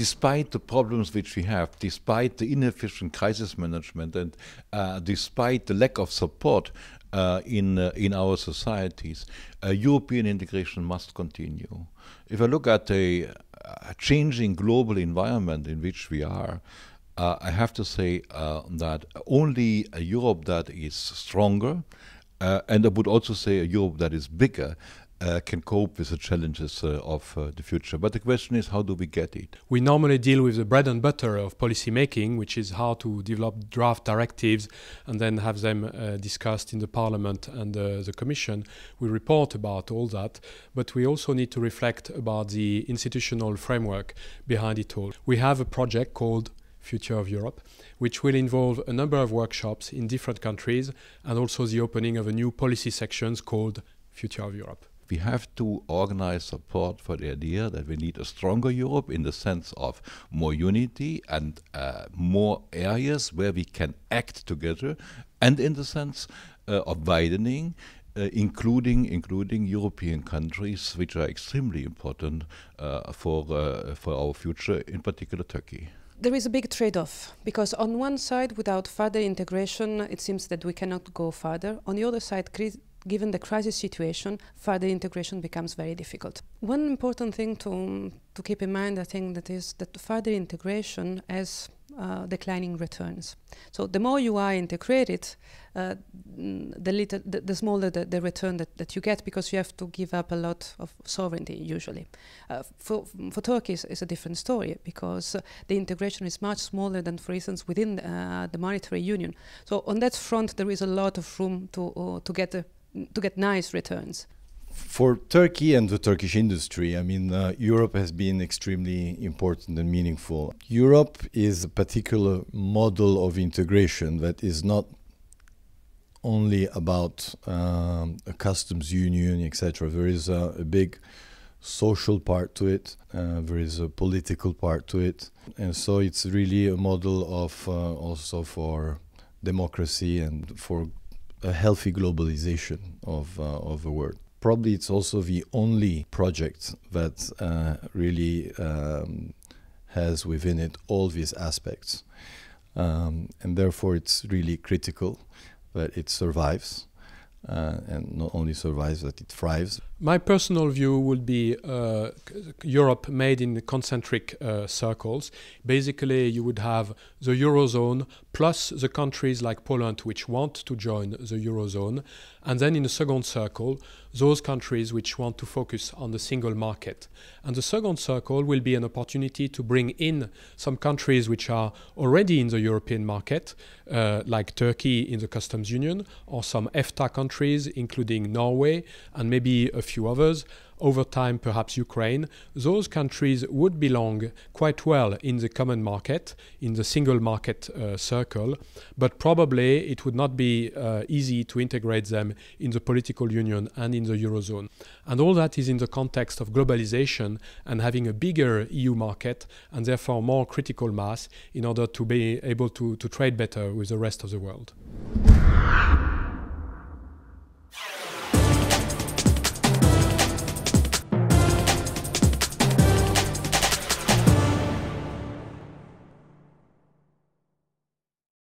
despite the problems which we have, despite the inefficient crisis management, and despite the lack of support in our societies, European integration must continue. If I look at a changing global environment in which we are, I have to say that only a Europe that is stronger, and I would also say a Europe that is bigger, can cope with the challenges of the future. But the question is, how do we get it? We normally deal with the bread and butter of policy making, which is how to develop draft directives and then have them discussed in the Parliament and the Commission. We report about all that, but we also need to reflect about the institutional framework behind it all. We have a project called Future of Europe, which will involve a number of workshops in different countries and also the opening of a new policy sections called Future of Europe. We have to organize support for the idea that we need a stronger Europe in the sense of more unity and more areas where we can act together, and in the sense of widening, including European countries, which are extremely important for our future, in particular Turkey. There is a big trade-off, because on one side, without further integration, it seems that we cannot go further. On the other side, given the crisis situation, further integration becomes very difficult. One important thing to keep in mind, I think, that is that further integration has declining returns. So the more you are integrated, the smaller the return that you get, because you have to give up a lot of sovereignty usually. For Turkey it's a different story, because the integration is much smaller than, for instance, within the monetary union. So on that front there is a lot of room to get nice returns. For Turkey and the Turkish industry, I mean, Europe has been extremely important and meaningful. Europe is a particular model of integration that is not only about a customs union, etc. There is a big social part to it, there is a political part to it, and so it's really a model of also for democracy and for a healthy globalization of the world. Probably it's also the only project that really has within it all these aspects. And therefore it's really critical that it survives, and not only survives, that it thrives. My personal view would be Europe made in concentric circles. Basically, you would have the Eurozone plus the countries like Poland which want to join the Eurozone. And then in the second circle, those countries which want to focus on the single market. And the second circle will be an opportunity to bring in some countries which are already in the European market, like Turkey in the customs union, or some EFTA countries, including Norway, and maybe a few others, over time perhaps Ukraine. Those countries would belong quite well in the common market, in the single market circle, but probably it would not be easy to integrate them in the political union and in the Eurozone. And all that is in the context of globalization and having a bigger EU market and therefore more critical mass in order to be able to trade better with the rest of the world.